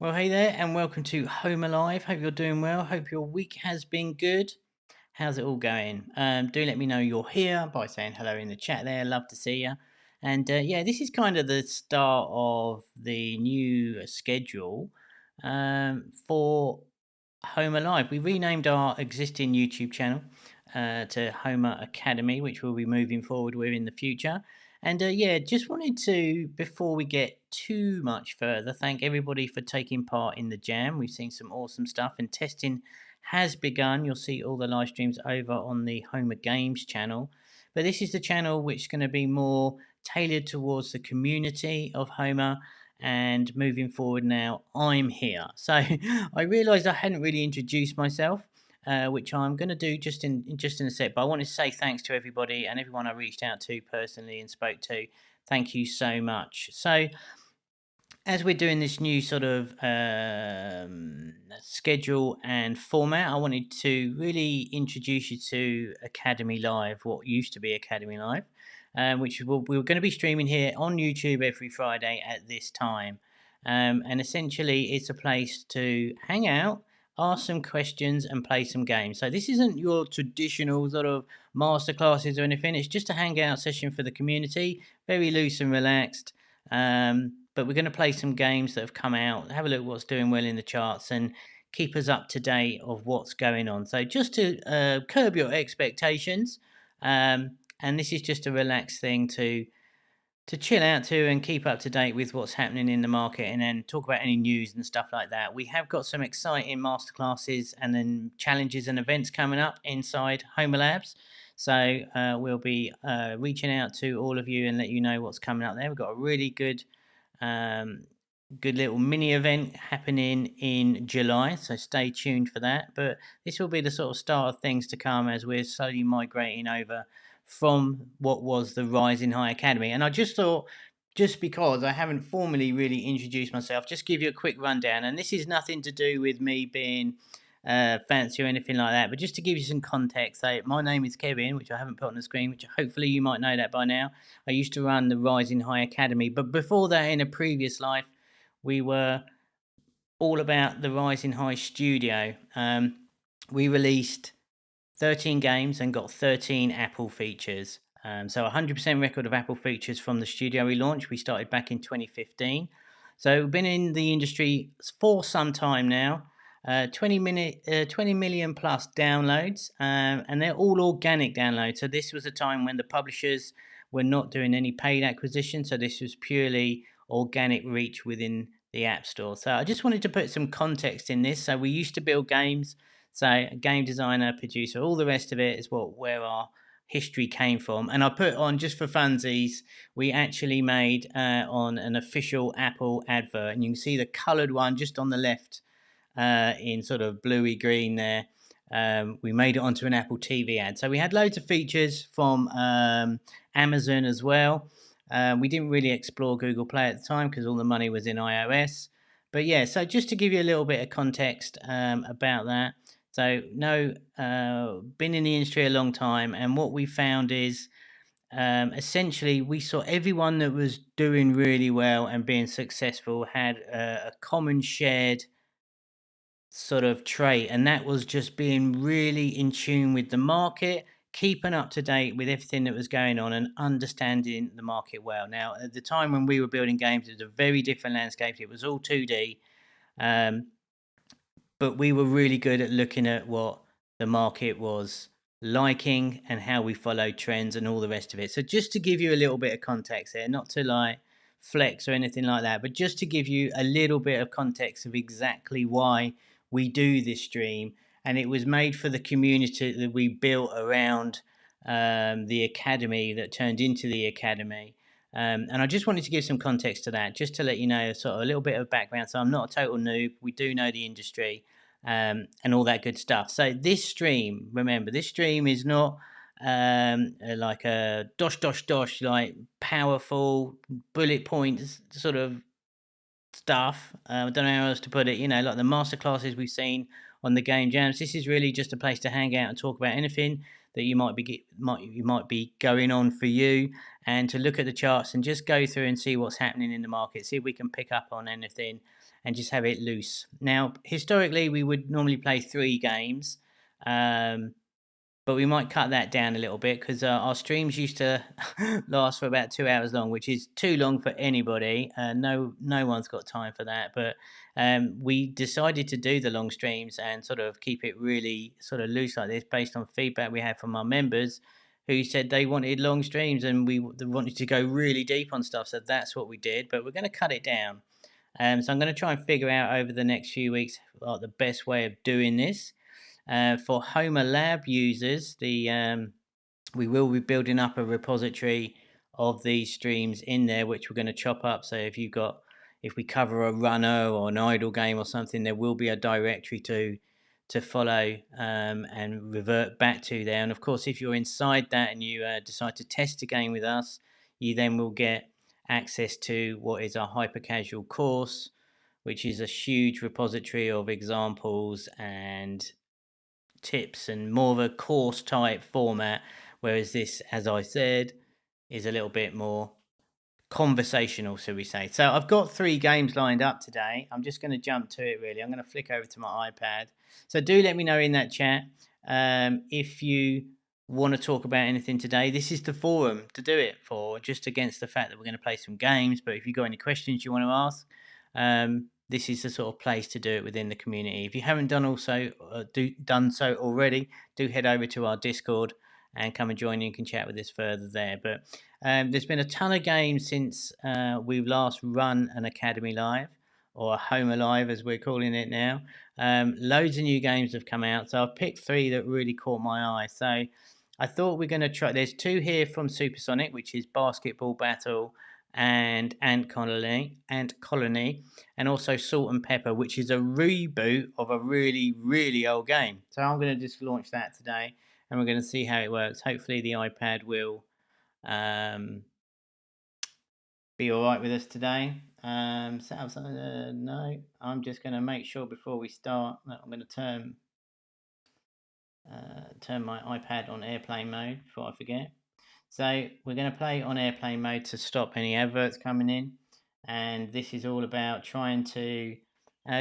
Well, hey there, and welcome to Home Alive. Hope you're doing well. Hope your week has been good. How's it all going? Do let me know you're here by saying hello in the chat there. Love to see you. And yeah, this is kind of the start of the new schedule for Home Alive. We renamed our existing YouTube channel to Homa Academy, which we'll be moving forward with in the future. And yeah, just wanted to, before we get too much further, thank everybody for taking part in the jam. We've seen some awesome stuff, and testing has begun. You'll see all the live streams over on the Homa Games channel. But this is the channel which is going to be more tailored towards the community of Homa. And moving forward now, I'm here. So I realised I hadn't really introduced myself. Which I'm going to do just in a sec. But I want to say thanks to everybody and everyone I reached out to personally and spoke to. Thank you so much. So as we're doing this new sort of schedule and format, I wanted to really introduce you to Academy Live, what used to be Academy Live, which we were going to be streaming here on YouTube every Friday at this time. And essentially, it's a place to hang out, ask some questions, and play some games. So this isn't your traditional sort of masterclasses or anything. It's just a hangout session for the community, very loose and relaxed. But we're going to play some games that have come out, have a look at what's doing well in the charts, and keep us up to date of what's going on. So just to curb your expectations, and this is just a relaxed thing to chill out to and keep up to date with what's happening in the market, and then talk about any news and stuff like that. We have got some exciting masterclasses and then challenges and events coming up inside Homa Labs. So we'll be reaching out to all of you and let you know what's coming up there. We've got a really good little mini event happening in July, so stay tuned for that. But this will be the sort of start of things to come as we're slowly migrating over from what was the Rising High Academy. And I just thought, just because I haven't formally really introduced myself, just give you a quick rundown. And this is nothing to do with me being fancy or anything like that, but just to give you some context. So my name is Kevin, which I haven't put on the screen, which hopefully you might know that by now. I used to run the Rising High Academy, but before that, in a previous life, we were all about the Rising High Studio. We released 13 games and got 13 Apple features. So 100% record of Apple features from the studio we launched. We started back in 2015. So we've been in the industry for some time now. 20 million plus downloads, and they're all organic downloads. So this was a time when the publishers were not doing any paid acquisition. So this was purely organic reach within the App Store. So I just wanted to put some context in this. So we used to build games. So game designer, producer, all the rest of it is where our history came from. And I put on, just for funsies, we actually made on an official Apple advert, and you can see the coloured one just on the left in sort of bluey green there. We made it onto an Apple TV ad. So we had loads of features from Amazon as well. We didn't really explore Google Play at the time because all the money was in iOS. But yeah, so just to give you a little bit of context about that. So been in the industry a long time, and what we found is essentially we saw everyone that was doing really well and being successful had a common shared sort of trait, and that was just being really in tune with the market, keeping up to date with everything that was going on, and understanding the market well. Now, at the time when we were building games, it was a very different landscape. It was all 2D, but we were really good at looking at what the market was liking and how we followed trends and all the rest of it. So just to give you a little bit of context here, not to like flex or anything like that, but just to give you a little bit of context of exactly why we do this stream. And it was made for the community that we built around the academy that turned into the academy. And I just wanted to give some context to that, just to let you know sort of a little bit of background. So I'm not a total noob. We do know the industry and all that good stuff. So this stream, remember, this stream is not like a dosh, like powerful bullet points sort of stuff. I don't know how else to put it. You know, like the masterclasses we've seen on the game jams. This is really just a place to hang out and talk about anything that you might be going on for you, and to look at the charts and just go through and see what's happening in the market, see if we can pick up on anything, and just have it loose. Now, historically, we would normally play 3 games. But we might cut that down a little bit because our streams used to last for about 2 hours long, which is too long for anybody. No one's got time for that. But we decided to do the long streams and sort of keep it really sort of loose like this, based on feedback we had from our members, who said they wanted long streams and we wanted to go really deep on stuff. So that's what we did. But we're going to cut it down. So I'm going to try and figure out over the next few weeks the best way of doing this. For Homa Lab users, we will be building up a repository of these streams in there, which we're going to chop up. So if we cover a runner or an idle game or something, there will be a directory to follow and revert back to there. And of course, if you're inside that and you decide to test a game with us, you then will get access to what is our hypercasual course, which is a huge repository of examples and tips and more of a course type format, whereas this, as I said, is a little bit more conversational, shall we say. So I've got 3 games lined up today. I'm just going to jump to it, really. I'm going to flick over to my iPad. So do let me know in that chat if you want to talk about anything today. This is the forum to do it for, just against the fact that we're going to play some games. But if you've got any questions you want to ask, this is the sort of place to do it within the community. If you haven't done so already, do head over to our Discord and come and join. You can chat with us further there. But there's been a ton of games since we've last run an Academy Live, or a Homa Live as we're calling it now. Loads of new games have come out, so I've picked 3 that really caught my eye. So I thought we're going to try. There's 2 here from Supersonic, which is Basketball Battle and Ant Colony, and also Salt and Pepper, which is a reboot of a really, really old game. So I'm going to just launch that today, and we're going to see how it works. Hopefully the iPad will be all right with us today. Set up something. No, I'm just going to make sure before we start that I'm going to turn my iPad on airplane mode before I forget. So we're going to play on airplane mode to stop any adverts coming in, and this is all about trying to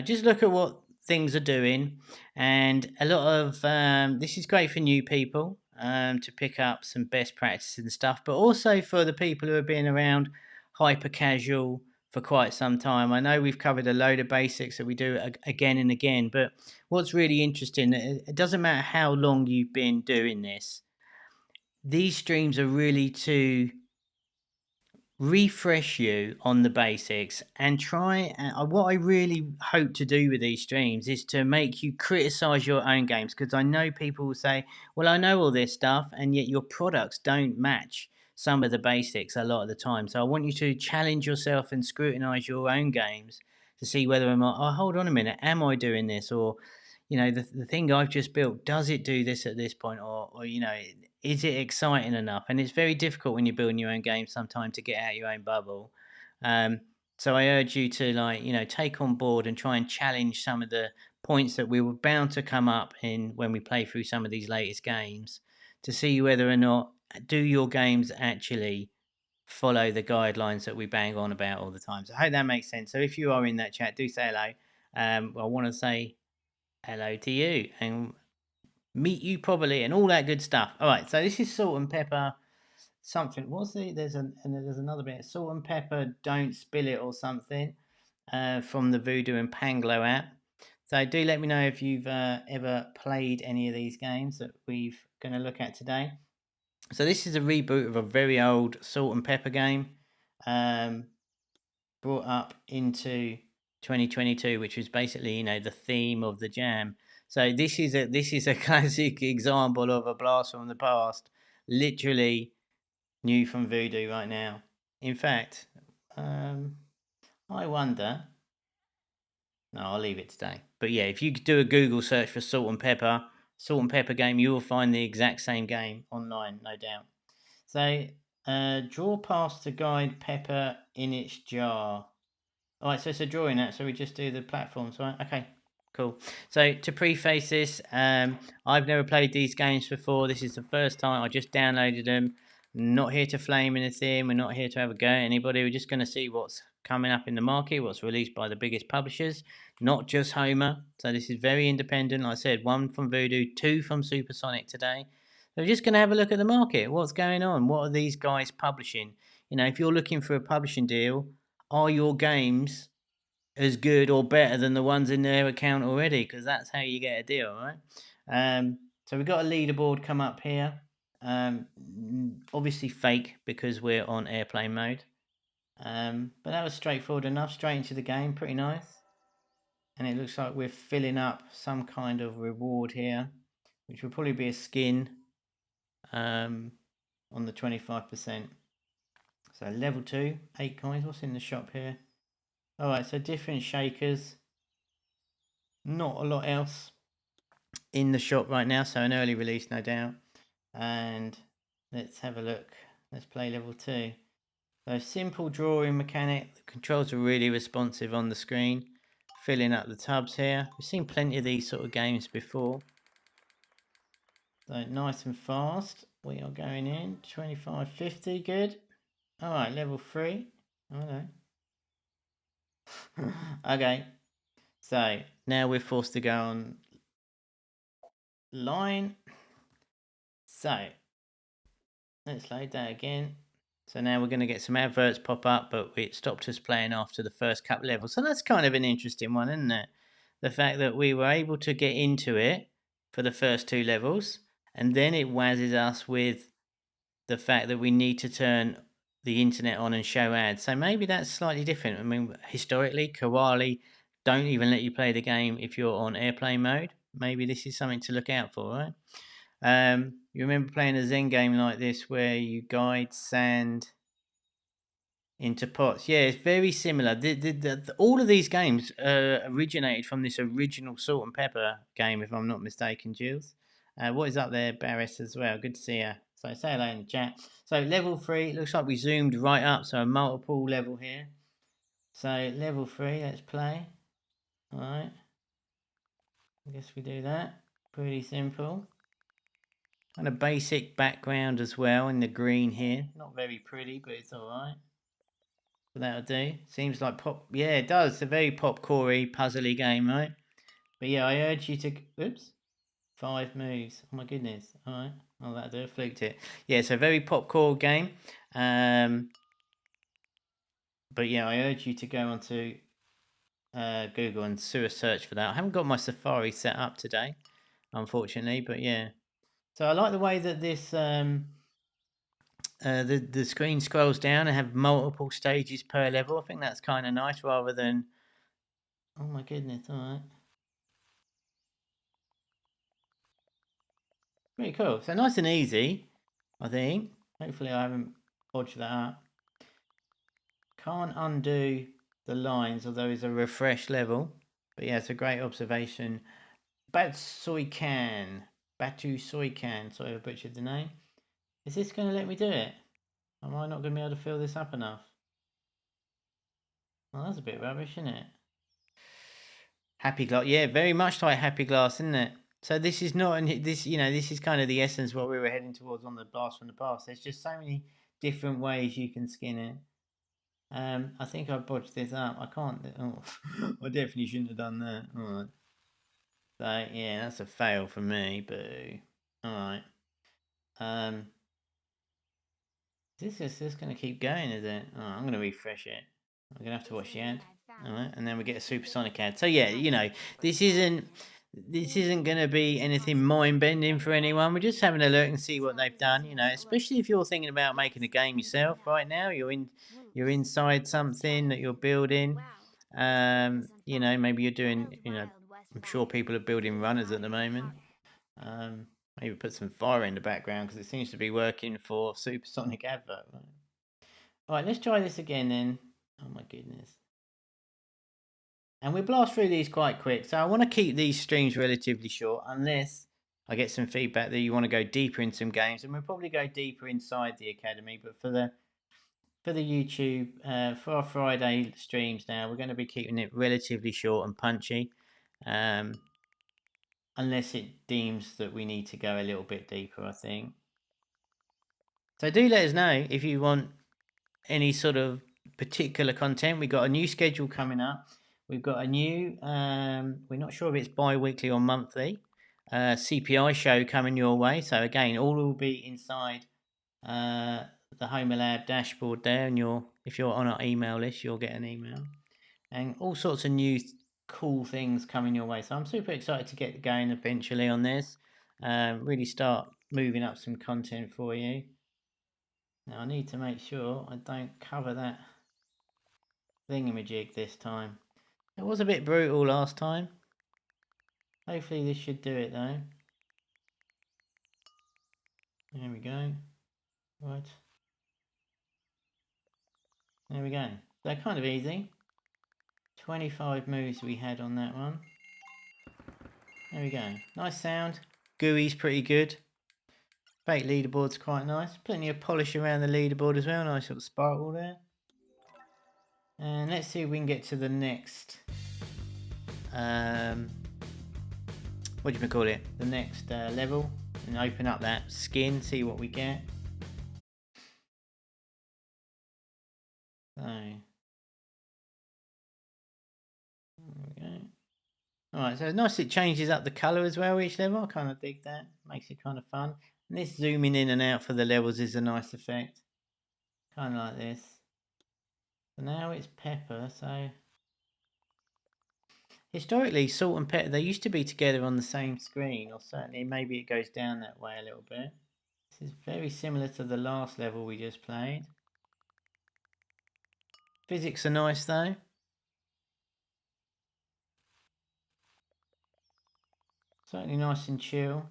just look at what things are doing, and a lot of this is great for new people to pick up some best practices and stuff, but also for the people who have been around hyper casual for quite some time. I know we've covered a load of basics that we do again and again, but what's really interesting, it doesn't matter how long you've been doing this, these streams are really to refresh you on the basics and try. What I really hope to do with these streams is to make you criticize your own games, because I know people will say, well, I know all this stuff, and yet your products don't match some of the basics a lot of the time. So I want you to challenge yourself and scrutinize your own games to see whether I'm, oh, hold on a minute, am I doing this? Or, the thing I've just built, does it do this at this point? Or is it exciting enough? And it's very difficult when you're building your own game sometimes to get out of your own bubble. So I urge you to take on board and try and challenge some of the points that we were bound to come up in when we play through some of these latest games, to see whether or not do your games actually follow the guidelines that we bang on about all the time. So I hope that makes sense. So if you are in that chat, do say hello. I want to say hello to you and meet you probably and all that good stuff. All right, so this is Salt and Pepper something. There's another bit, Salt and Pepper Don't Spill It or something, from the Voodoo and Panglo app. So do let me know if you've ever played any of these games that we're going to look at today. So this is a reboot of a very old Salt and Pepper game, brought up into 2022, which was basically the theme of the jam. So this is a classic example of a blast from the past, literally new from Voodoo right now. In fact, I wonder. No, I'll leave it today. But yeah, if you do a Google search for Salt and Pepper game, you will find the exact same game online, no doubt. So draw past to guide pepper in its jar. All right, so it's a drawing app, so we just do the platforms, right? Okay, Cool. So to preface this, I've never played these games before. This is the first time. I just downloaded them. Not here to flame anything. We're not here to have a go at anybody. We're just going to see what's coming up in the market, what's released by the biggest publishers, not just Homa. So this is very independent. Like I said, 1 from Voodoo, 2 from Supersonic today. So we're just going to have a look at the market. What's going on? What are these guys publishing? You know, if you're looking for a publishing deal, are your games as good or better than the ones in their account already? Because that's how you get a deal, right? So we've got a leaderboard come up here. Obviously fake because we're on airplane mode. But that was straightforward enough. Straight into the game. Pretty nice. And it looks like we're filling up some kind of reward here, which will probably be a skin on the 25%. So level 2, 8 coins. What's in the shop here? Alright, so different shakers. Not a lot else in the shop right now, so an early release no doubt. And let's have a look. Let's play level 2. So simple drawing mechanic. The controls are really responsive on the screen. Filling up the tubs here. We've seen plenty of these sort of games before. So nice and fast. We are going in. 25.50, good. Alright, level 3. Okay. Okay. So now we're forced to go on line. So let's load that again. So now we're going to get some adverts pop up, but it stopped us playing after the first couple levels. So that's kind of an interesting one, isn't it? The fact that we were able to get into it for the first 2 levels, and then it wazzes us with the fact that we need to turn the internet on and show ads. So maybe that's slightly different. I mean, historically, Koali don't even let you play the game if you're on airplane mode. Maybe this is something to look out for, right? You remember playing a Zen game like this where you guide sand into pots? Yeah, it's very similar. All of these games originated from this original Salt and Pepper game, if I'm not mistaken, Jules. What is up there, Barris, as well? Good to see you. So say hello in the chat. So level 3, looks like we zoomed right up, so a multiple level here. So level 3, let's play. Alright. I guess we do that. Pretty simple. And a basic background as well in the green here. Not very pretty, but it's alright. But that'll do. Seems like pop. Yeah, it does. It's a very popcorn-y, puzzly game, right? But yeah, I urge you to. Oops. 5 moves. Oh my goodness. Alright. Oh, that'll do. I fluked it. Yeah, it's a very popcorn game. But yeah, I urge you to go onto Google and do a search for that. I haven't got my Safari set up today, unfortunately. But yeah. So I like the way that this the screen scrolls down and have multiple stages per level. I think that's kind of nice rather than. Oh my goodness! All right. Pretty cool. So nice and easy, I think. Hopefully I haven't bodged that up. Can't undo the lines, although it's a refresh level. But yeah, it's a great observation. Batsoikan. Batu-soikan. Sorry I butchered the name. Is this going to let me do it? Am I not going to be able to fill this up enough? Well, that's a bit rubbish, isn't it? Happy Glass. Yeah, very much like Happy Glass, isn't it? So this is not, this, you know, this is kind of the essence what we were heading towards on the Blast from the Past. There's just so many different ways you can skin it. I think I bodged this up. I can't. Oh, I definitely shouldn't have done that. All right. So yeah, that's a fail for me. Boo. All right. This is just going to keep going, is it? Oh, I'm going to refresh it. I'm going to have to watch the ad. All right, and then we get a Supersonic ad. So yeah, you know, this isn't going to be anything mind bending for anyone. We're just having a look and see what they've done. You know, especially if you're thinking about making a game yourself right now. You're inside something that you're building. You know, maybe you're doing. You know, I'm sure people are building runners at the moment. Maybe put some fire in the background because it seems to be working for Supersonic advert. Right? All right, let's try this again then. Oh my goodness. And we blast through these quite quick. So I want to keep these streams relatively short unless I get some feedback that you want to go deeper in some games. And we'll probably go deeper inside the academy. But for the YouTube, for our Friday streams now, we're going to be keeping it relatively short and punchy. unless it deems that we need to go a little bit deeper, I think. So do let us know if you want any sort of particular content. We've got a new schedule coming up. We've got a new, we're not sure if it's bi-weekly or monthly, CPI show coming your way. So again, all will be inside the Homa Lab dashboard there, and if you're on our email list, you'll get an email, and all sorts of new cool things coming your way. So I'm super excited to get going eventually on this. Really start moving up some content for you. Now I need to make sure I don't cover that thingamajig this time. It was a bit brutal last time. Hopefully this should do it though. There we go. Right. There we go. They're kind of easy. 25 moves we had on that one. There we go. Nice sound. GUI's pretty good. Fake leaderboard's quite nice. Plenty of polish around the leaderboard as well. Nice little sparkle there. And let's see if we can get to the next what do you call it? The next level, and open up that skin, see what we get. So there we go. Alright, so it's nice it changes up the colour as well each level. I kind of dig that. Makes it kind of fun. And this zooming in and out for the levels is a nice effect. Kind of like this. So now it's pepper, so historically salt and pepper, they used to be together on the same screen, or certainly maybe it goes down that way a little bit. This is very similar to the last level we just played. Physics are nice though. Certainly nice and chill.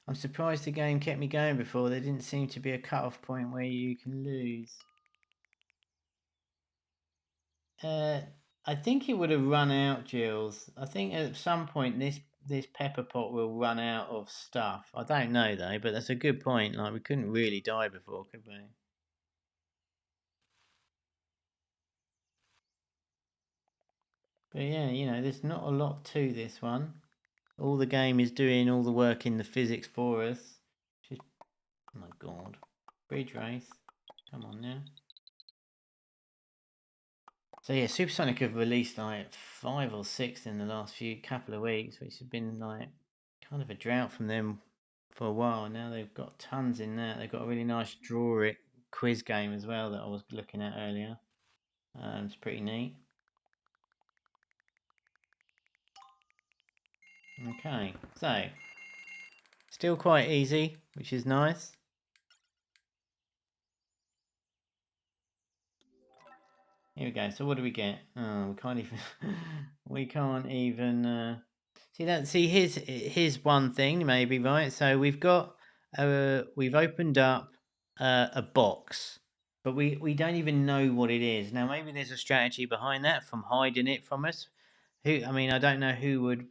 I'm surprised the game kept me going before. There didn't seem to be a cut-off point where you can lose. I think it would have run out, Jules. I think at some point this pepper pot will run out of stuff. I don't know though, but that's a good point. Like, we couldn't really die before, could we? But yeah, you know, there's not a lot to this one. All the game is doing all the work in the physics for us. Just, oh my god. Bridge race. Come on now. So yeah, Supersonic have released like 5 or 6 in the last couple of weeks, which has been like kind of a drought from them for a while. Now they've got tons in there. They've got a really nice draw it quiz game as well that I was looking at earlier. It's pretty neat. Okay, so still quite easy, which is nice. Here we go. So what do we get? Oh, we can't even. We can't even. See that? See, here's one thing maybe, right? So we've got. We've opened up a box, but we don't even know what it is. Now maybe there's a strategy behind that, from hiding it from us. I mean, I don't know who would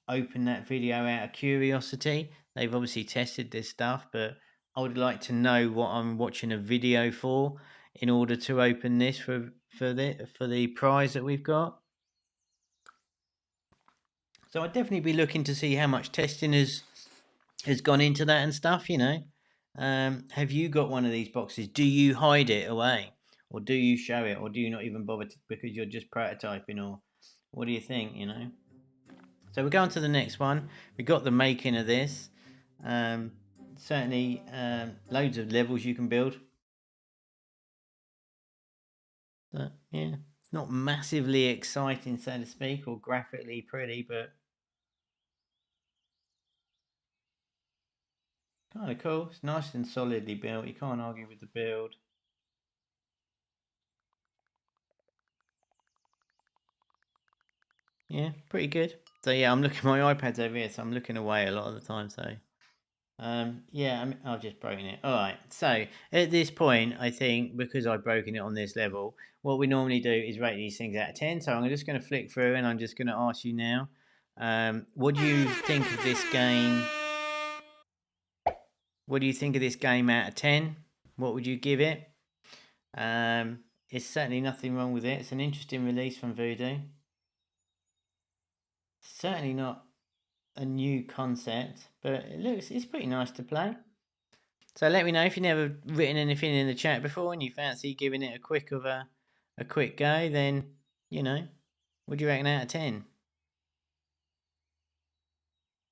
open that video out of curiosity. They've obviously tested this stuff, but I would like to know what I'm watching a video for in order to open this for the prize that we've got. So I'd definitely be looking to see how much testing has gone into that and stuff. You know, have you got one of these boxes? Do you hide it away, or do you show it, or do you not even bother because you're just prototyping, or what do you think? You know. So we're going to the next one. We got the making of this. Certainly, loads of levels you can build. But yeah, it's not massively exciting, so to speak, or graphically pretty, but kind of cool. It's nice and solidly built. You can't argue with the build. Yeah, pretty good. So yeah, I'm looking. My iPad's over here, so I'm looking away a lot of the time. So yeah, I've just broken it. All right. So at this point, I think because I've broken it on this level, what we normally do is rate these things out of 10. So I'm just going to flick through, and I'm just going to ask you now, what do you think of this game? What do you think of this game out of 10? What would you give it? It's certainly nothing wrong with it. It's an interesting release from Voodoo. Certainly not a new concept, but it's pretty nice to play. So let me know if you've never written anything in the chat before and you fancy giving it a quick go. Then what do you reckon out of 10?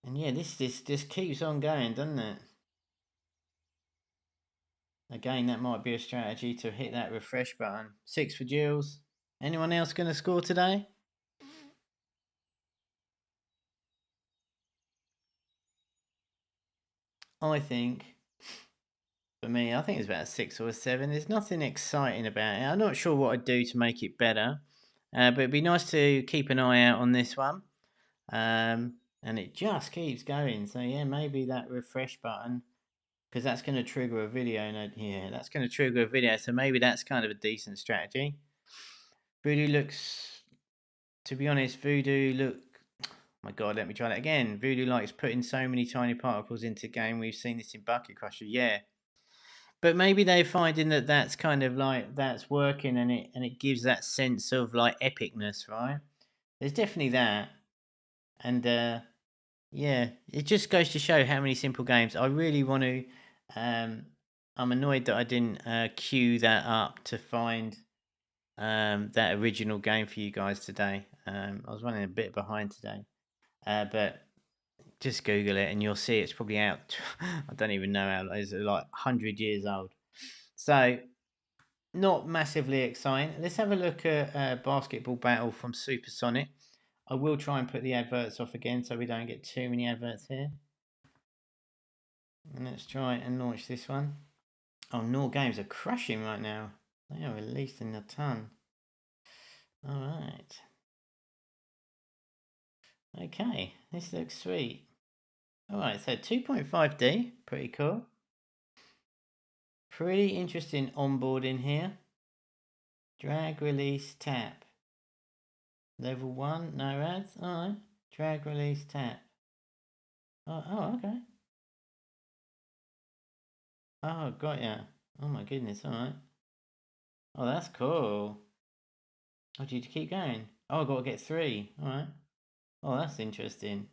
And yeah, this just keeps on going, doesn't it? Again, that might be a strategy to hit that refresh button. 6 for Jules. Anyone else going to score today? I think, for me, I think it's about a 6 or a 7. There's nothing exciting about it. I'm not sure what I'd do to make it better, but it'd be nice to keep an eye out on this one. And it just keeps going. So yeah, maybe that refresh button, because that's going to trigger a video. Yeah, that's going to trigger a video. So maybe that's kind of a decent strategy. Voodoo looks, to be honest, Voodoo look. My God, let me try that again. Voodoo likes putting so many tiny particles into the game. We've seen this in Bucket Crusher, yeah. But maybe they're finding that that's kind of like that's working, and it gives that sense of like epicness, right? There's definitely that, and yeah, it just goes to show how many simple games. I really want to. I'm annoyed that I didn't queue that up to find that original game for you guys today. I was running a bit behind today, but just Google it and you'll see it's probably out. I don't even know how it's like 100 years old. So not massively exciting. Let's have a look at Basketball Battle from Supersonic. I will try and put the adverts off again so we don't get too many adverts here. And let's try and launch this one. Oh, Nor Games are crushing right now. They are releasing a ton. Alright. Okay, this looks sweet. Alright, so 2.5D, pretty cool. Pretty interesting onboarding here. Drag, release, tap. Level 1, no ads. Alright. Drag, release, tap. Oh, okay. Oh, got ya. Oh my goodness, alright. Oh, that's cool. Oh, did you keep going? Oh, I gotta get 3. Alright. Oh, that's interesting.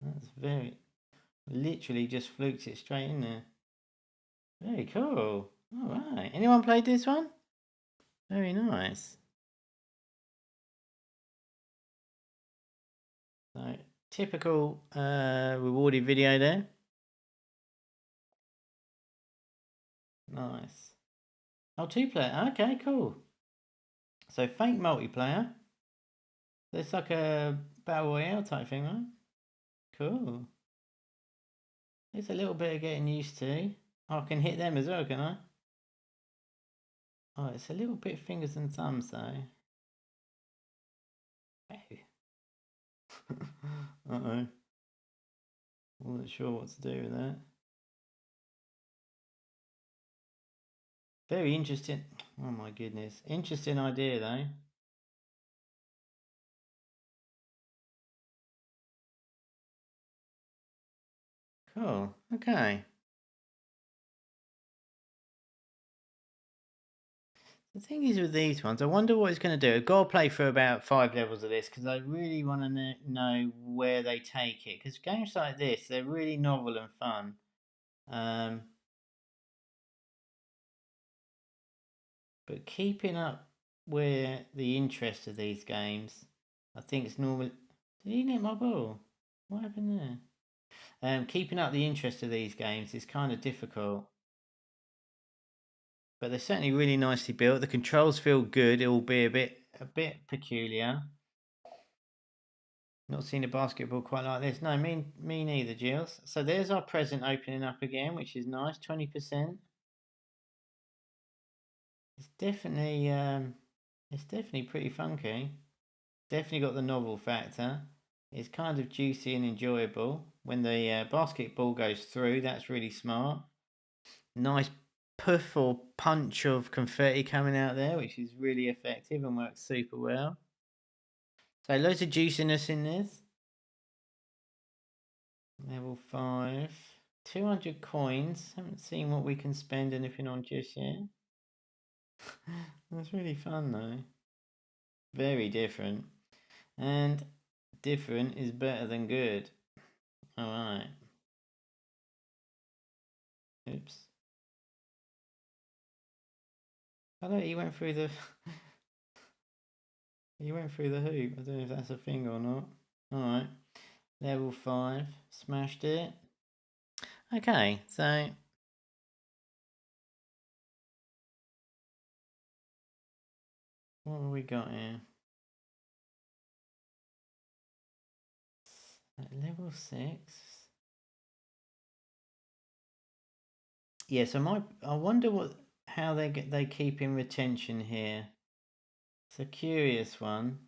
That's very... Literally just fluked it straight in there. Very cool. Alright. Anyone played this one? Very nice. So, typical rewarded video there. Nice. Oh, 2-player. Okay, cool. So, fake multiplayer. It's like a battle royale type thing, right? Cool. It's a little bit of getting used to. Oh, I can hit them as well, can I? Oh, it's a little bit fingers and thumbs though. Uh-oh. Wasn't sure what to do with that. Very interesting. Oh my goodness. Interesting idea though. Cool. Okay. The thing is with these ones, I wonder what it's going to do. I've got to play for about 5 levels of this because I really want to know where they take it. Because games like this, they're really novel and fun. But keeping up where the interest of these games, I think it's normal. Did he nick my ball? What happened there? Keeping up the interest of these games is kind of difficult. But they're certainly really nicely built. The controls feel good. It will be a bit peculiar. Not seen a basketball quite like this. No, me neither, Gilles. So there's our present opening up again, which is nice. 20%. It's definitely pretty funky. Definitely got the novel factor. It's kind of juicy and enjoyable. When the basketball goes through, that's really smart. Nice puff or punch of confetti coming out there, which is really effective and works super well. So loads of juiciness in this. Level 5. 200 coins. Haven't seen what we can spend anything on just yet. That's really fun though. Very different. And different is better than good. Alright. Oops. I thought he went through the he went through the hoop. I don't know if that's a thing or not. Alright. Level 5. Smashed it. Okay, so what have we got here? Level 6. Yeah, so I wonder how they keep in retention here. It's a curious one.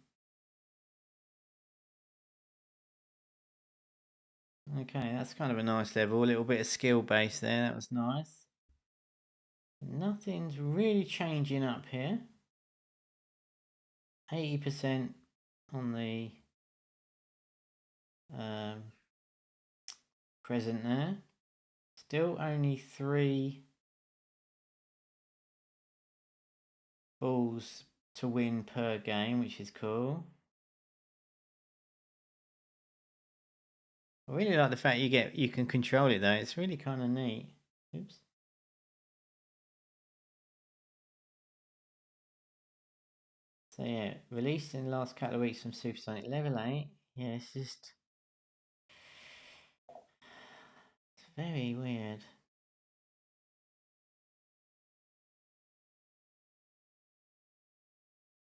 Okay, that's kind of a nice level. A little bit of skill base there. That was nice. Nothing's really changing up here. 80% on the present there. Still only 3 balls to win per game, which is cool. I really like the fact you can control it though. It's really kind of neat. Oops. So yeah, released in the last couple of weeks from Supersonic level 8. Yeah, it's just it's very weird.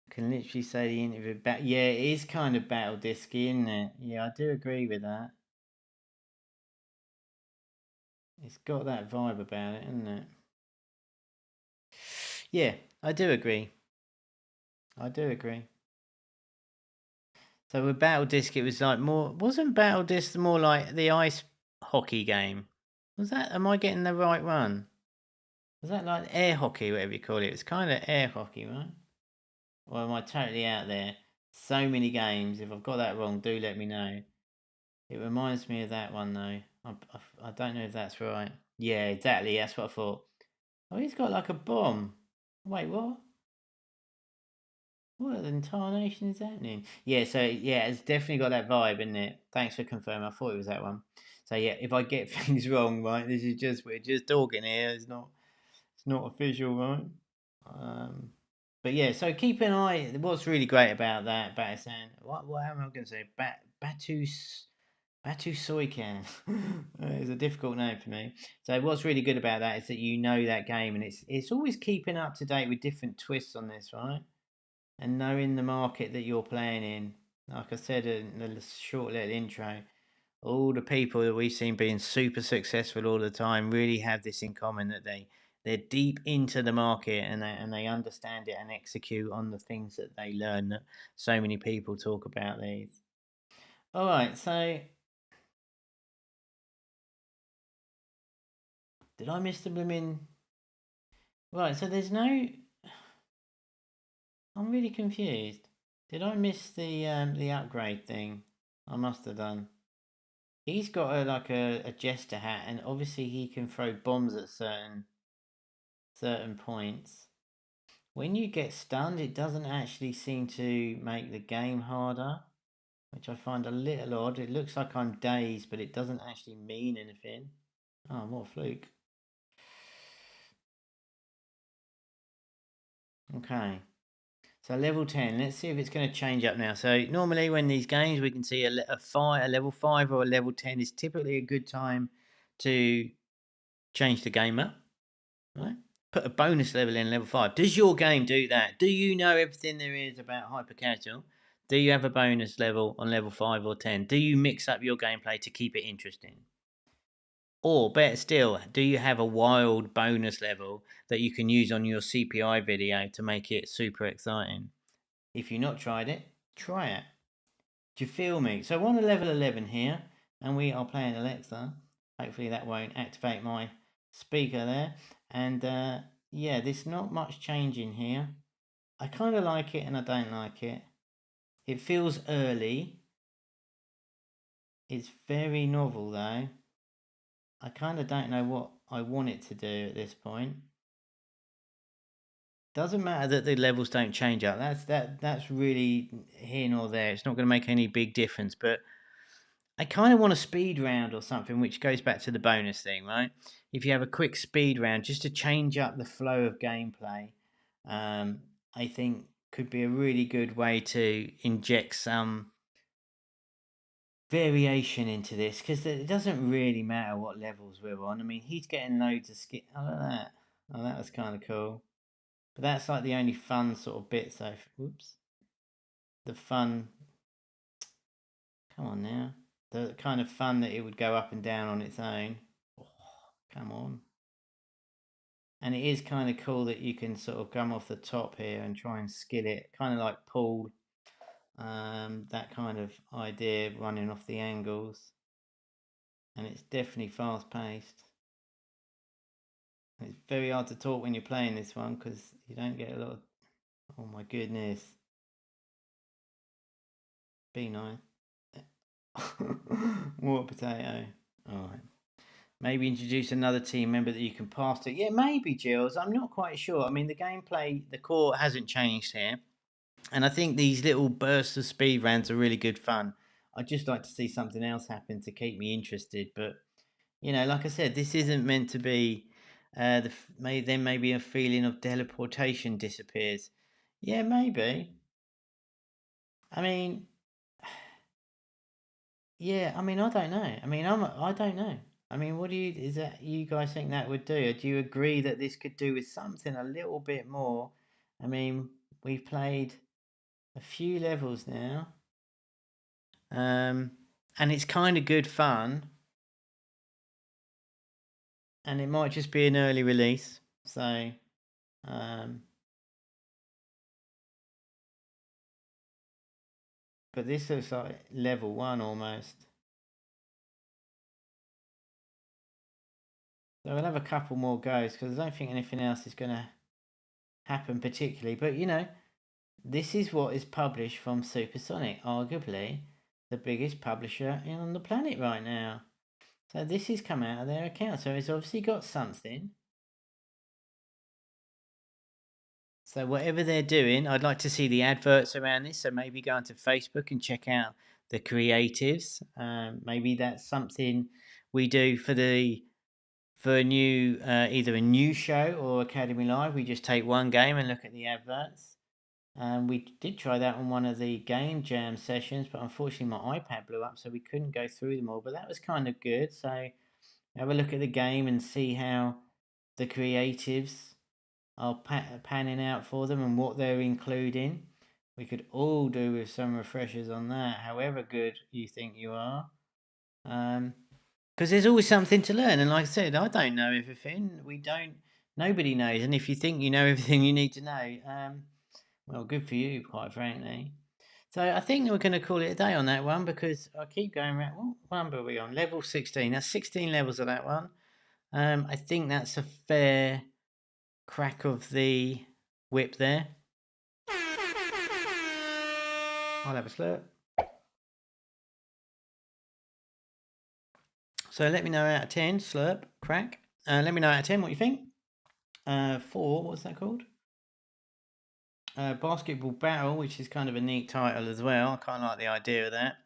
Can literally say the interview yeah, it is kind of battle disky, isn't it? Yeah, I do agree with that. It's got that vibe about it, isn't it? Yeah, I do agree. I do agree. So with Battle Disc, it was like more. Wasn't Battle Disc more like the ice hockey game? Was that? Am I getting the right one? Was that like air hockey, whatever you call it? It's kind of air hockey, right? Or am I totally out there? So many games. If I've got that wrong, do let me know. It reminds me of that one though. I don't know if that's right. Yeah, exactly. That's what I thought. Oh, he's got like a bomb. Wait, what? What in tarnation is happening? Yeah, so yeah, it's definitely got that vibe, isn't it? Thanks for confirming. I thought it was that one. So yeah, if I get things wrong, right, this is just we're just talking here. It's not official, right? Um, but yeah, so keep an eye. What's really great about that, Batasan? What am I going to say? Batu Soikan. It's a difficult name for me. So what's really good about that is that you know that game, and it's always keeping up to date with different twists on this, right? And knowing the market that you're playing in. Like I said in the short little intro, all the people that we've seen being super successful all the time really have this in common that they're deep into the market and they understand it and execute on the things that they learn that so many people talk about these. All right, so did I miss the blooming? Right, so there's no. I'm really confused. Did I miss the upgrade thing? I must have done. He's got a jester hat, and obviously he can throw bombs at certain points. When you get stunned, it doesn't actually seem to make the game harder, which I find a little odd. It looks like I'm dazed, but it doesn't actually mean anything. Oh, what a fluke. Okay. So level 10, let's see if it's going to change up now. So normally when these games we can see a level 5 or a level 10 is typically a good time to change the game up, right? Put a bonus level in level 5. Does your game do that? Do you know everything there is about hypercasual? Do you have a bonus level on level 5 or 10? Do you mix up your gameplay to keep it interesting? Or better still, do you have a wild bonus level that you can use on your CPI video to make it super exciting? If you've not tried it, try it. Do you feel me? So we're on a level 11 here, and we are playing Alexa. Hopefully that won't activate my speaker there. And yeah, there's not much changing here. I kind of like it and I don't like it. It feels early. It's very novel though. I kind of don't know what I want it to do at this point. Doesn't matter that the levels don't change up. That's really here nor there. It's not going to make any big difference. But I kind of want a speed round or something, which goes back to the bonus thing, right? If you have a quick speed round, just to change up the flow of gameplay, um, I think could be a really good way to inject some variation into this, because it doesn't really matter what levels we're on. I mean, he's getting loads of skip. Oh, look at that. Oh, that was kind of cool. But that's like the only fun sort of bit. So, whoops. The fun. Come on now. The kind of fun that it would go up and down on its own. Oh, come on. And it is kind of cool that you can sort of come off the top here and try and skill it, kind of like pool. That kind of idea, running off the angles. And it's definitely fast paced. It's very hard to talk when you're playing this one because you don't get a lot of. Oh my goodness. Be nice. Water potato. Alright. Maybe introduce another team member that you can pass to. Yeah, maybe, Gilles. I'm not quite sure. I mean, the gameplay, the core hasn't changed here. And I think these little bursts of speed rounds are really good fun. I'd just like to see something else happen to keep me interested. But, like I said, this isn't meant to be. Then maybe a feeling of teleportation disappears. Yeah, maybe. I mean, yeah. I mean, I don't know. I mean, I don't know. I mean, what do is that you guys think that would do? Do you agree that this could do with something a little bit more? I mean, we've played a few levels now, and it's kind of good fun, and it might just be an early release. So, but this looks like level 1 almost. So we'll have a couple more goes because I don't think anything else is going to happen particularly. But this is what is published from Supersonic, arguably the biggest publisher on the planet right now. So this has come out of their account. So it's obviously got something. So whatever they're doing, I'd like to see the adverts around this. So maybe go onto Facebook and check out the creatives. Maybe that's something we do for a new either a new show or Academy Live. We just take one game and look at the adverts. We did try that on one of the game jam sessions, but unfortunately my iPad blew up, so we couldn't go through them all. But that was kind of good. So have a look at the game and see how the creatives are panning out for them and what they're including. We could all do with some refreshers on that, however good you think you are. Because there's always something to learn. And like I said, I don't know everything. Nobody knows. And if you think you know everything you need to know, well, good for you, quite frankly. So I think we're going to call it a day on that one because I keep going around. What number are we on? Level 16. That's 16 levels of that one. I think that's a fair crack of the whip there. I'll have a slurp. So let me know out of 10, slurp, crack. Let me know out of 10 what you think. 4, what's that called? Basketball Battle, which is kind of a neat title as well. I kind of like the idea of that.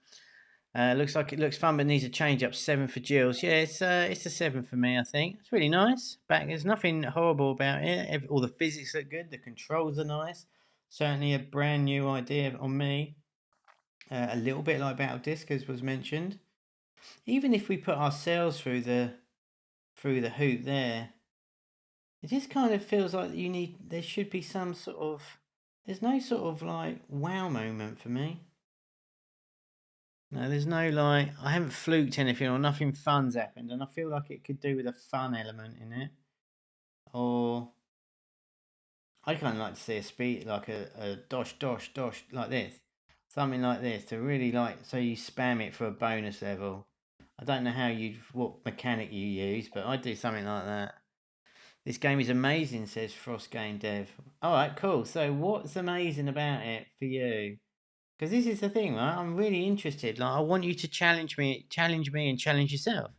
Looks like it looks fun, but needs a change up. 7 for Gilles. Yeah, it's a 7 for me. I think it's really nice. There's nothing horrible about it. All the physics look good. The controls are nice. Certainly a brand new idea on me. A little bit like Battle Disc, as was mentioned. Even if we put ourselves through the hoop there, it just kind of feels like there should be some sort of. There's no sort of like wow moment for me. No, there's no like I haven't fluked anything or nothing fun's happened, and I feel like it could do with a fun element in it. Or I kind of like to see a speed like a dosh dosh dosh like this, something like this to really like so you spam it for a bonus level. I don't know what mechanic you use, but I'd do something like that. This game is amazing, says Frost Game Dev. All right, cool. So what's amazing about it for you? Because this is the thing, right? I'm really interested. Like, I want you to challenge me, and challenge yourself.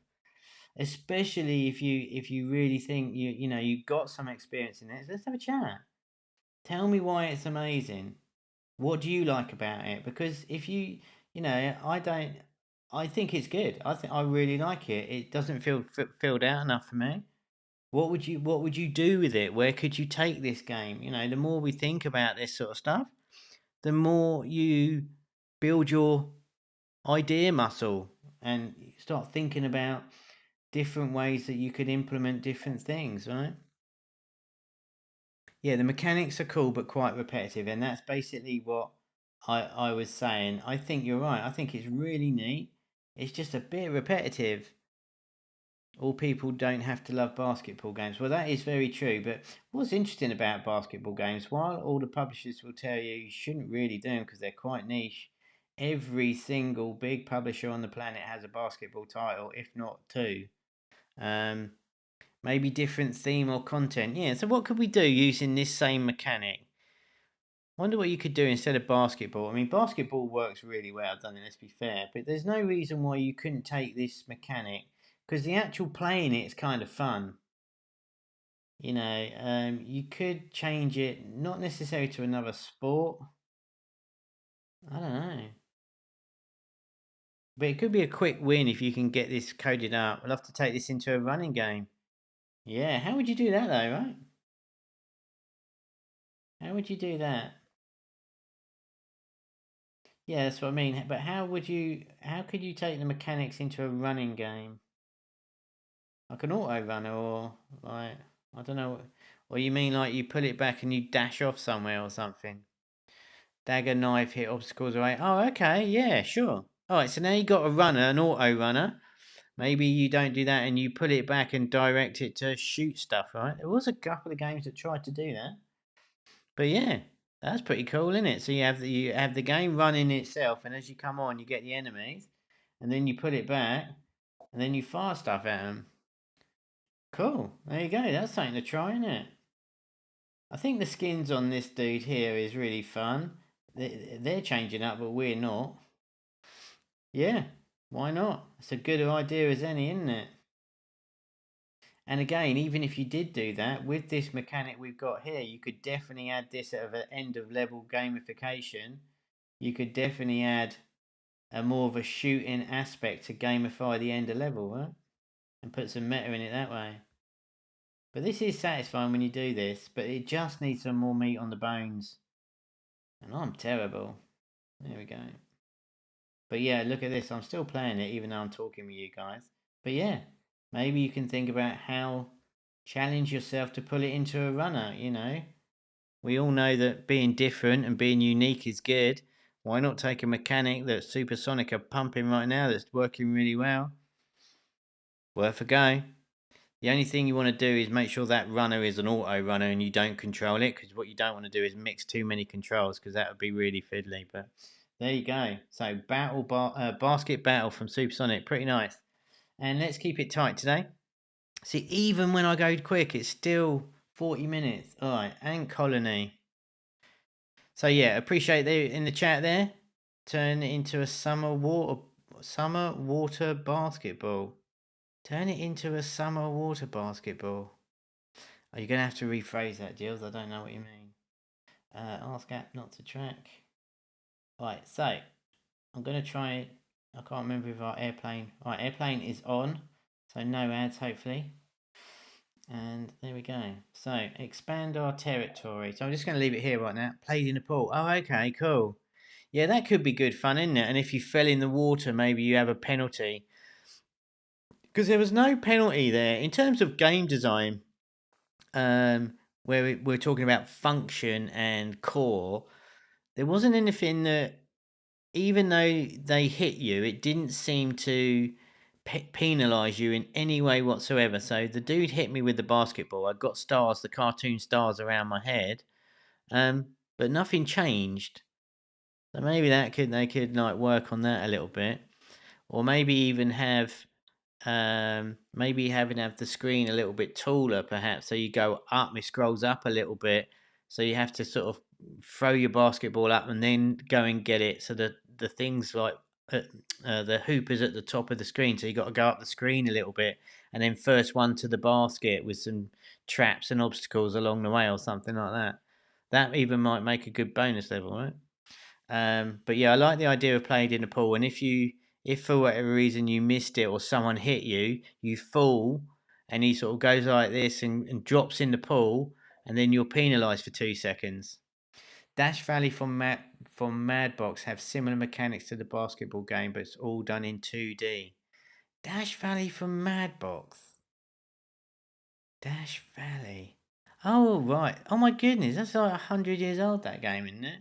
especially if you really think you got some experience in it. Let's have a chat. Tell me why it's amazing. What do you like about it? Because if I don't. I think it's good. I really like it. It doesn't feel filled out enough for me. What would you do with it? Where could you take this game? The more we think about this sort of stuff, the more you build your idea muscle and start thinking about different ways that you could implement different things, right? Yeah, the mechanics are cool but quite repetitive, and that's basically what I was saying. I think you're right. I think it's really neat. It's just a bit repetitive. All people don't have to love basketball games. Well, that is very true. But what's interesting about basketball games, while all the publishers will tell you shouldn't really do them because they're quite niche, every single big publisher on the planet has a basketball title, if not two. Um, Maybe different theme or content. Yeah, so what could we do using this same mechanic? Wonder what you could do instead of basketball. I mean, basketball works really well, doesn't it? Let's be fair. But there's no reason why you couldn't take this mechanic because the actual playing it is kind of fun. You could change it, not necessarily to another sport. I don't know. But it could be a quick win if you can get this coded up. We'll have to take this into a running game. Yeah, how would you do that though, right? How would you do that? Yeah, that's what I mean. But how could you take the mechanics into a running game? Like an auto runner or like, I don't know. Or you mean like you put it back and you dash off somewhere or something? Dagger, knife, hit obstacles away. Oh, okay, yeah, sure. Alright, so now you got a runner, an auto runner. Maybe you don't do that and you put it back and direct it to shoot stuff, right? There was a couple of games that tried to do that. But yeah, that's pretty cool, isn't it? So you have the game running itself, and as you come on, you get the enemies, and then you put it back, and then you fire stuff at them. Cool. There you go. That's something to try, isn't it? I think the skins on this dude here is really fun. They're changing up, but we're not. Yeah, why not? It's a good idea as any, isn't it? And again, even if you did do that, with this mechanic we've got here, you could definitely add this at the end of level gamification. You could definitely add a more of a shooting aspect to gamify the end of level, right? And put some meta in it that way. But this is satisfying when you do this, but it just needs some more meat on the bones. And I'm terrible. There we go. But yeah, look at this. I'm still playing it even though I'm talking with you guys. But yeah, maybe you can think about how challenge yourself to pull it into a runner. We all know that being different and being unique is good. Why not take a mechanic that Supersonic are pumping right now that's working really well? Worth a go. The only thing you want to do is make sure that runner is an auto runner and you don't control it, because what you don't want to do is mix too many controls, because that would be really fiddly. But there you go. So basket battle from Supersonic, pretty nice. And let's keep it tight today. See, even when I go quick, it's still 40 minutes. All right, Ant Colony. So yeah, appreciate the in the chat there. Turn it into a summer water basketball. Turn it into a summer water basketball. Are you gonna have to rephrase that, Gilles? I don't know what you mean. Ask app not to track. Right, so I'm gonna try it. I can't remember if our airplane. Right, airplane is on, so no ads hopefully. And there we go. So expand our territory. So I'm just gonna leave it here right now. Played in the pool. Oh, okay, cool. Yeah, that could be good fun, isn't it? And if you fell in the water, maybe you have a penalty. Because there was no penalty there in terms of game design. Where we're talking about function and core, there wasn't anything that, even though they hit you, it didn't seem to penalise you in any way whatsoever. So the dude hit me with the basketball. I got stars, the cartoon stars around my head, but nothing changed. So maybe they could like work on that a little bit, or maybe even have have the screen a little bit taller, perhaps, so you go up, it scrolls up a little bit, so you have to sort of throw your basketball up and then go and get it, so that the things like the hoop is at the top of the screen, so you got to go up the screen a little bit, and then first one to the basket with some traps and obstacles along the way, or something like that. That even might make a good bonus level, right? But yeah, I like the idea of playing in a pool. And if for whatever reason you missed it or someone hit you, you fall, and he sort of goes like this and drops in the pool, and then you're penalised for 2 seconds. Dash Valley from Madbox have similar mechanics to the basketball game, but it's all done in 2D. Dash Valley from Madbox. Dash Valley. Oh right. Oh my goodness, that's like 100 years old. That game, isn't it?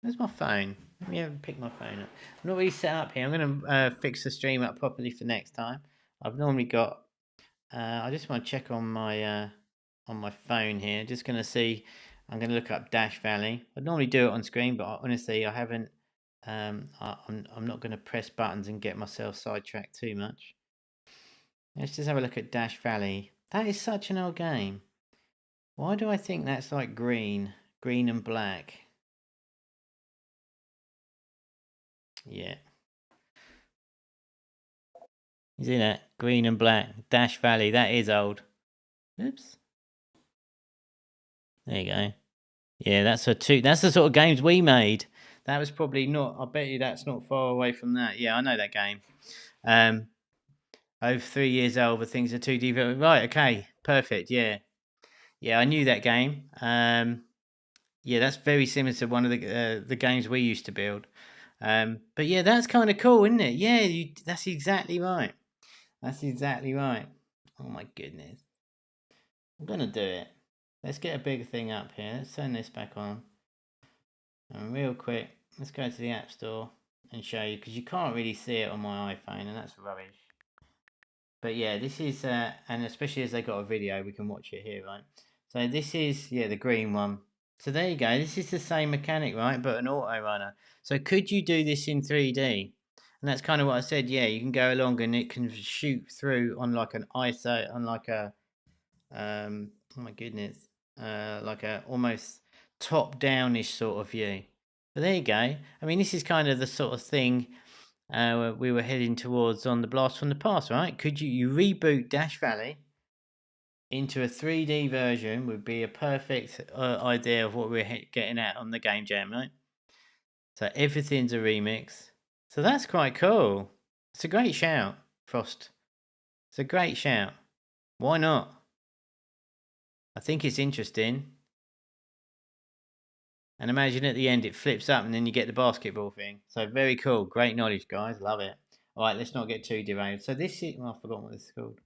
Where's my phone? Let me pick my phone up. I'm not really set up here. I'm going to fix the stream up properly for next time. I've normally got. I just want to check on my phone here. Just going to see. I'm going to look up Dash Valley. I'd normally do it on screen, but honestly, I haven't. I'm not going to press buttons and get myself sidetracked too much. Let's just have a look at Dash Valley. That is such an old game. Why do I think that's like green and black? Yeah. You see that? Green and black. Dash Valley. That is old. Oops. There you go. Yeah, that's the sort of games we made. That was probably not. I bet you that's not far away from that. Yeah, I know that game. Over 3 years old, but things are 2D. Right. Okay. Perfect. Yeah. Yeah, I knew that game. Yeah, that's very similar to one of the games we used to build. But yeah, that's kind of cool, isn't it? Yeah, that's exactly right. That's exactly right. Oh my goodness. I'm gonna do it. Let's get a bigger thing up here. Let's turn this back on. And real quick, let's go to the App Store and show you, because you can't really see it on my iPhone, and that's rubbish. But yeah, this is, and especially as they got a video, we can watch it here, right? So this is, yeah, the green one. So there you go. This is the same mechanic, right? But an auto runner. So could you do this in 3D? And that's kind of what I said. Yeah, you can go along and it can shoot through on like an ISO, on like a oh my goodness, like a almost top downish sort of view. But there you go. I mean, this is kind of the sort of thing we were heading towards on the Blast from the Past, right? Could you reboot Dash Valley into a 3D version? Would be a perfect idea of what we're getting at on the Game Jam, right? So everything's a remix. So that's quite cool. It's a great shout, Frost. It's a great shout. Why not? I think it's interesting. And imagine at the end it flips up and then you get the basketball thing. So very cool. Great knowledge, guys. Love it. All right, let's not get too derailed. So this is... Oh, I've forgotten what this is called.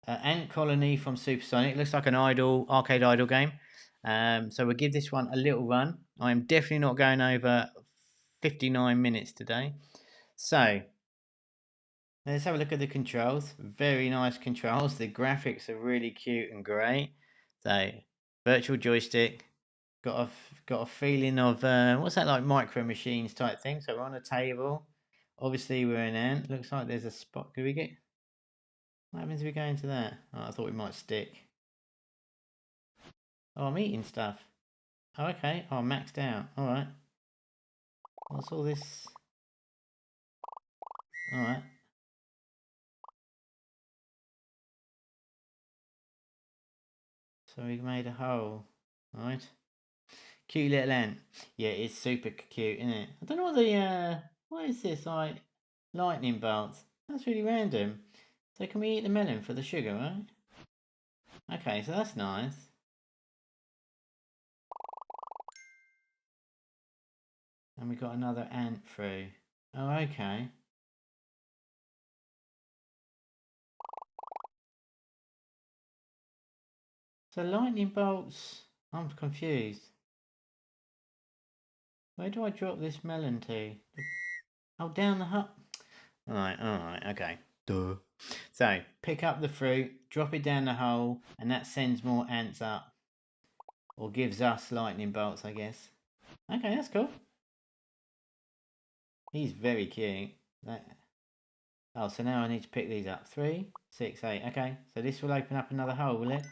Ant Colony from Supersonic. Looks like an arcade idol game. So we'll give this one a little run. I'm definitely not going over 59 minutes today. So let's have a look at the controls. Very nice controls. The graphics are really cute and great. So virtual joystick. Got a feeling of what's that, like Micro Machines type thing. So we're on a table. Obviously we're in Ant. Looks like there's a spot. Do we get? What happens if we go into that? Oh, I thought we might stick. Oh, I'm eating stuff. Oh, okay. Oh, maxed out. All right. What's all this? All right. So we made a hole. All right. Cute little ant. Yeah, it's super cute, isn't it? I don't know what what is this, like lightning bolts? That's really random. So can we eat the melon for the sugar, right? Okay, so that's nice. And we got another ant through. Oh, okay. So lightning bolts. I'm confused. Where do I drop this melon to? Oh, down the hut. Alright, okay. Duh. So, pick up the fruit, drop it down the hole, and that sends more ants up. Or gives us lightning bolts, I guess. Okay, that's cool. He's very cute. Oh, so now I need to pick these up. 3, 6, 8. Okay, so this will open up another hole, will it?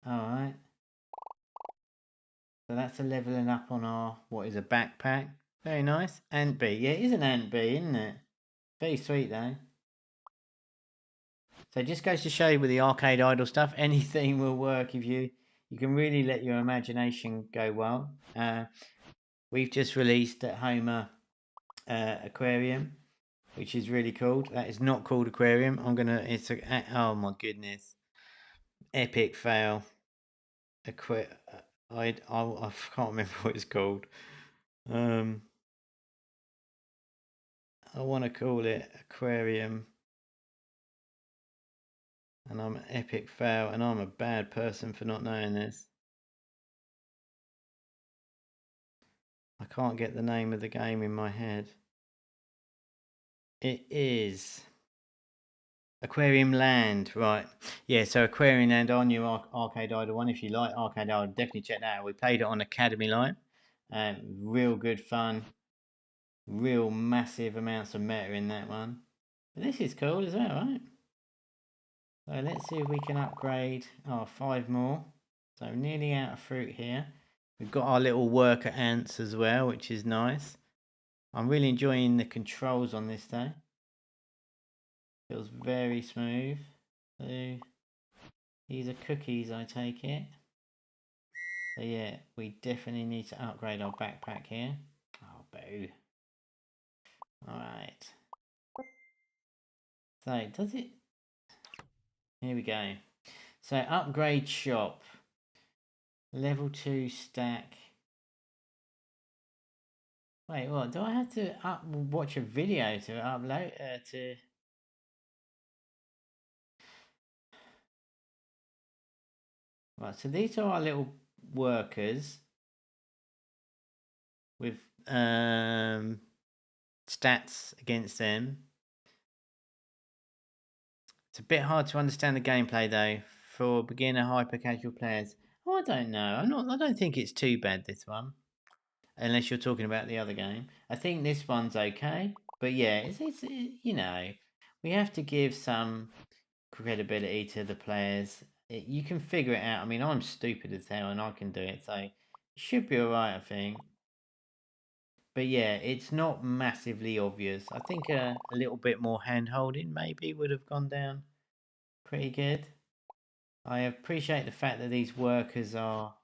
Alright. So that's a leveling up on our, what is a backpack. Very nice. Ant bee. Yeah, it is an ant bee, isn't it? Very sweet though. So it just goes to show you with the arcade idle stuff, anything will work if you can really let your imagination go wild. We've just released at Homa Aquarium, which is really cool. That is not called Aquarium. Oh my goodness. Epic fail. I can't remember what it's called. I want to call it Aquarium. And I'm an epic fail, and I'm a bad person for not knowing this. I can't get the name of the game in my head. It is Aquarium Land, right? Yeah, so Aquarium Land, our new arcade idle one. If you like arcade idle, definitely check that out. We played it on Academy Line. Real good fun. Real massive amounts of meta in that one. But this is cool as well, right? So let's see if we can upgrade. Oh, 5 more. So nearly out of fruit here. We've got our little worker ants as well, which is nice. I'm really enjoying the controls on this though. Feels very smooth. So these are cookies, I take it. So yeah, we definitely need to upgrade our backpack here. Oh, boo. Alright. So, does it... Here we go. So, upgrade shop. Level 2 stack. Wait, what? Do I have to watch a video to upload to... Right, so these are our little workers with stats against them. It's a bit hard to understand the gameplay though for beginner hyper casual players. Oh, I don't know. I don't think it's too bad, this one. Unless you're talking about the other game. I think this one's okay. But yeah, it's you know, we have to give some credibility to the players. You can figure it out. I mean, I'm stupid as hell and I can do it, so it should be alright, I think. But yeah, it's not massively obvious. I think a little bit more hand holding maybe would have gone down pretty good. I appreciate the fact that these workers are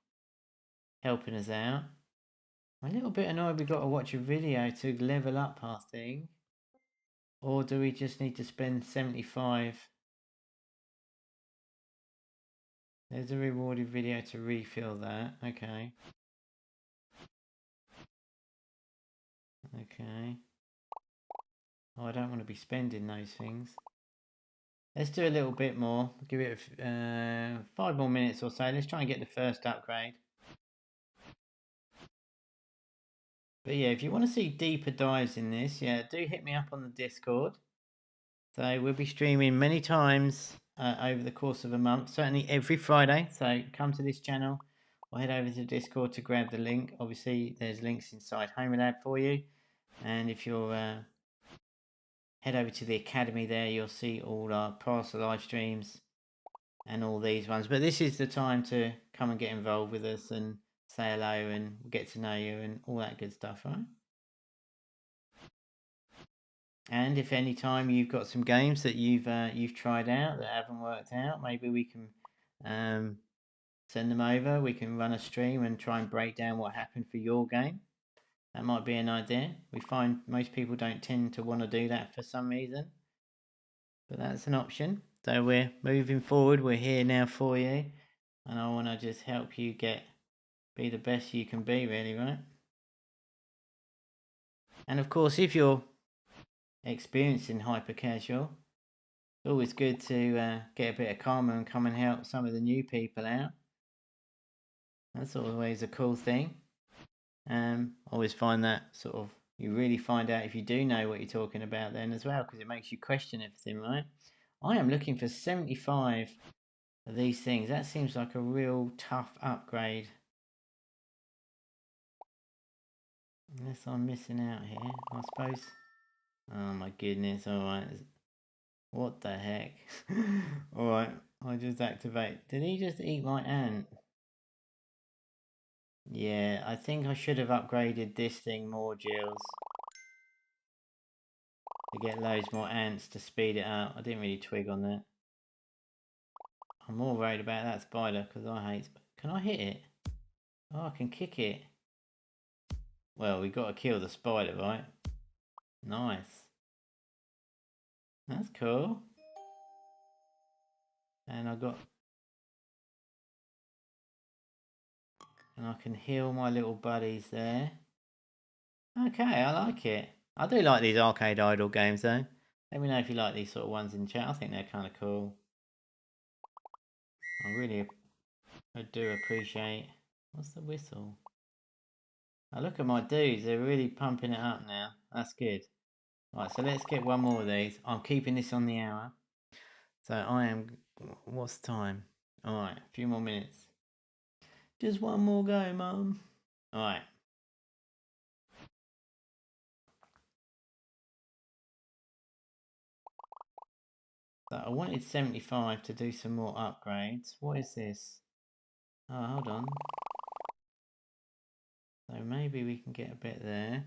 helping us out. I'm a little bit annoyed we've got to watch a video to level up our thing. Or do we just need to spend 75? There's a rewarded video to refill that. Okay. Okay. Oh, I don't want to be spending those things. Let's do a little bit more. Give it 5 more minutes or so. Let's try and get the first upgrade. But yeah, if you want to see deeper dives in this, yeah, do hit me up on the Discord. So we'll be streaming many times over the course of a month, certainly every Friday. So come to this channel or head over to Discord to grab the link. Obviously, there's links inside Homelab for you. And if you're head over to the Academy there, you'll see all our past live streams and all these ones. But this is the time to come and get involved with us and say hello and get to know you and all that good stuff, right? And if any time you've got some games that you've tried out that haven't worked out, maybe we can send them over. We can run a stream and try and break down what happened for your game. That might be an idea. We find most people don't tend to want to do that for some reason, but that's an option. So we're moving forward. We're here now for you, and I want to just help you be the best you can be, really, right? And of course, if you're experiencing hyper casual, it's always good to get a bit of karma and come and help some of the new people out. That's always a cool thing. I always find that sort of, you really find out if you do know what you're talking about then as well, because it makes you question everything, right? I am looking for 75 of these things. That seems like a real tough upgrade. Unless I'm missing out here, I suppose. Oh my goodness, alright. What the heck? Alright, I just activate. Did he just eat my ant? Yeah, I think I should have upgraded this thing more, Jills, to get loads more ants to speed it up. I didn't really twig on that. I'm more worried about that spider because I hate... Can I hit it? Oh, I can kick it. Well, we got to kill the spider, right? Nice. That's cool. And I can heal my little buddies there. Okay, I like it. I do like these arcade idle games though. Let me know if you like these sort of ones in chat. I think they're kind of cool. I do appreciate... What's the whistle? I look at my dudes, they're really pumping it up now. That's good. Right, so let's get one more of these. I'm keeping this on the hour. So I am... What's the time? Alright, a few more minutes. Just one more go, Mum. Alright. So I wanted 75 to do some more upgrades. What is this? Oh, hold on. So maybe we can get a bit there.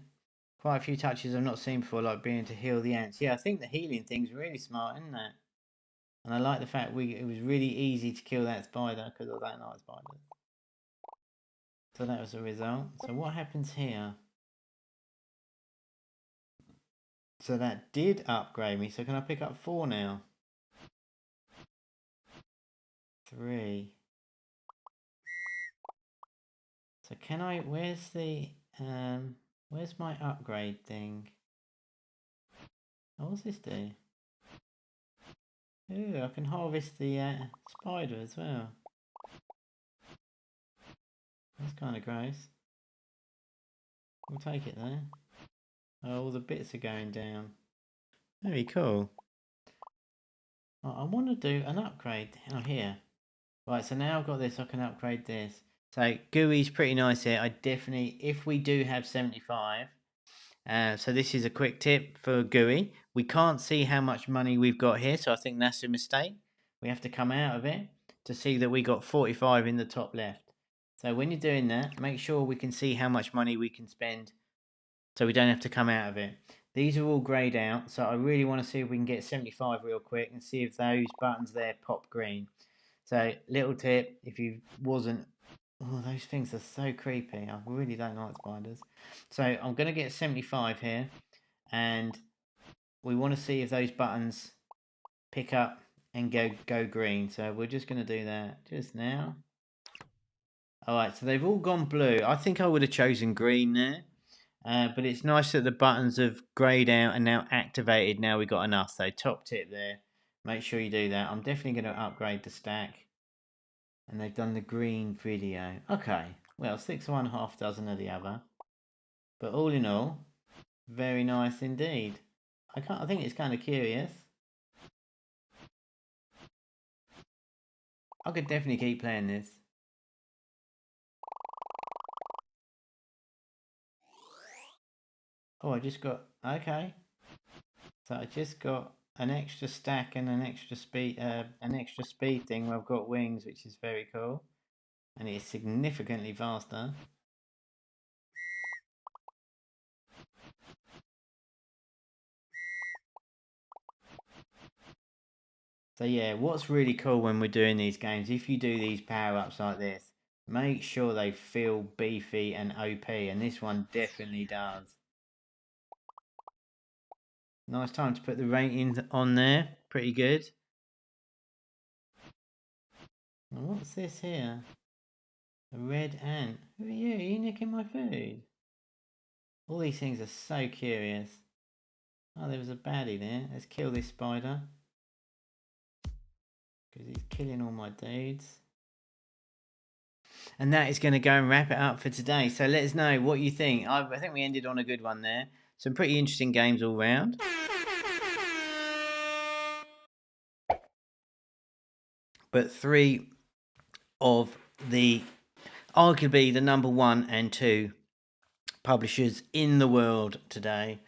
Quite a few touches I've not seen before, like being to heal the ants. Yeah, I think the healing thing's really smart, isn't it? And I like the fact it was really easy to kill that spider because I don't like spiders. So that was the result. So what happens here? So that did upgrade me. So can I pick up 4 now? 3. So can I... Where's the... where's my upgrade thing? Oh, what's this do? Ooh, I can harvest the spider as well. That's kind of gross. We'll take it there. Oh, all the bits are going down. Very cool. Oh, I want to do an upgrade. Oh, here. Right, so now I've got this, I can upgrade this. So, GUI's pretty nice here. I definitely, if we do have 75, so this is a quick tip for GUI. We can't see how much money we've got here, so I think that's a mistake. We have to come out of it to see that we got 45 in the top left. So when you're doing that, make sure we can see how much money we can spend so we don't have to come out of it. These are all greyed out, so I really want to see if we can get 75 real quick and see if those buttons there pop green. So, little tip, if you wasn't... Oh, those things are so creepy. I really don't like spiders. So, I'm going to get 75 here, and we want to see if those buttons pick up and go green. So, we're just going to do that just now. Alright, so they've all gone blue. I think I would have chosen green there. But it's nice that the buttons have greyed out and now activated. Now we've got enough. So top tip there. Make sure you do that. I'm definitely going to upgrade the stack. And they've done the green video. Okay. Well, 6 of one, half dozen of the other. But all in all, very nice indeed. I think it's kind of curious. I could definitely keep playing this. Oh, I just got... Okay. So I just got an extra stack and an extra speed thing where I've got wings, which is very cool. And it is significantly faster. So yeah, what's really cool when we're doing these games, if you do these power-ups like this, make sure they feel beefy and OP, and this one definitely does. Nice time to put the rating on there, pretty good. And what's this here? A red ant. Who are you? Are you nicking my food? All these things are so curious. Oh, there was a baddie there. Let's kill this spider. Because he's killing all my dudes. And that is going to go and wrap it up for today. So let us know what you think. I think we ended on a good one there. Some pretty interesting games all round. But 3 of the arguably the number 1 and 2 publishers in the world today,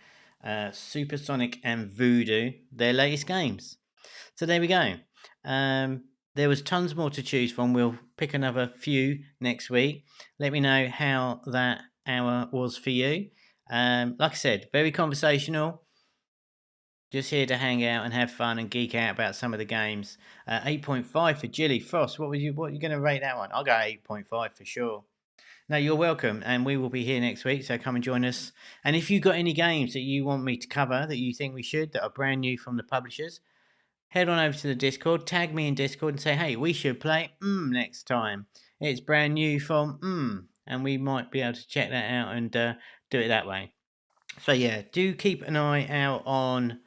Supersonic and Voodoo, their latest games. So there we go. there was tons more to choose from. We'll pick another few next week. Let me know how that hour was for you. Like I said, very conversational. Just here to hang out and have fun and geek out about some of the games. 8.5 for Jilly Frost. What are you going to rate that one? I'll go 8.5 for sure. No, you're welcome, and we will be here next week, so come and join us. And if you've got any games that you want me to cover that you think we should, that are brand new from the publishers, head on over to the Discord, tag me in Discord and say, hey, we should play next time. It's brand new from and we might be able to check that out and do it that way. So yeah, do keep an eye out on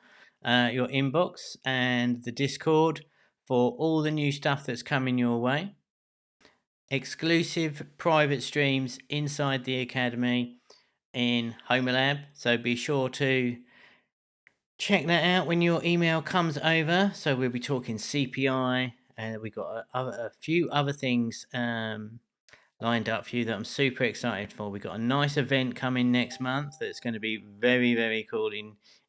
your inbox and the Discord for all the new stuff that's coming your way. Exclusive private streams inside the Academy in Homa Lab, so be sure to check that out when your email comes over. So we'll be talking CPI, and we've got a few other things lined up for you that I'm super excited for. We've got a nice event coming next month that's going to be very, very cool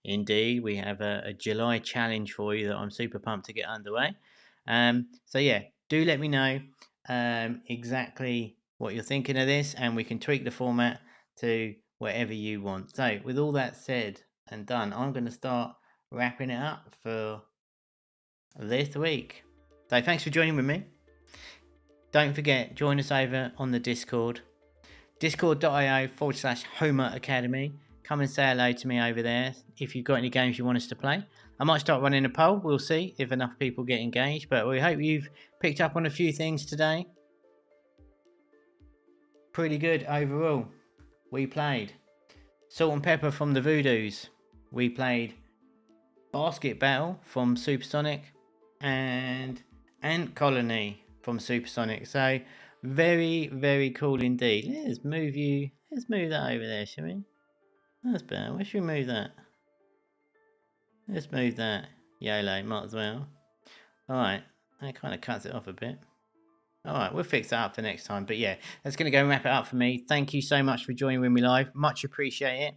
indeed. We have a July challenge for you that I'm super pumped to get underway. So yeah, do let me know exactly what you're thinking of this, and we can tweak the format to whatever you want. So with all that said and done, I'm going to start wrapping it up for this week. So thanks for joining with me. Don't forget, join us over on the Discord, discord.io/Homa Academy. Come and say hello to me over there if you've got any games you want us to play. I might start running a poll. We'll see if enough people get engaged, but we hope you've picked up on a few things today. Pretty good overall. We played Salt and Pepper from the Voodoos. We played Basket Battle from Supersonic and Ant Colony from Supersonic. So very, very cool indeed. Let's move that over there, shall we? That's better. Where should we move that? Let's move that. YOLO, might as well. Alright, that kind of cuts it off a bit. Alright, we'll fix that up for next time. But yeah, that's going to go and wrap it up for me. Thank you so much for joining with me live. Much appreciate it.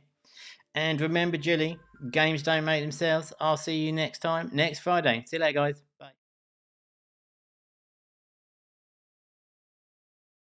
And remember, Jilly, games don't make themselves. I'll see you next time, next Friday. See you later, guys. Bye.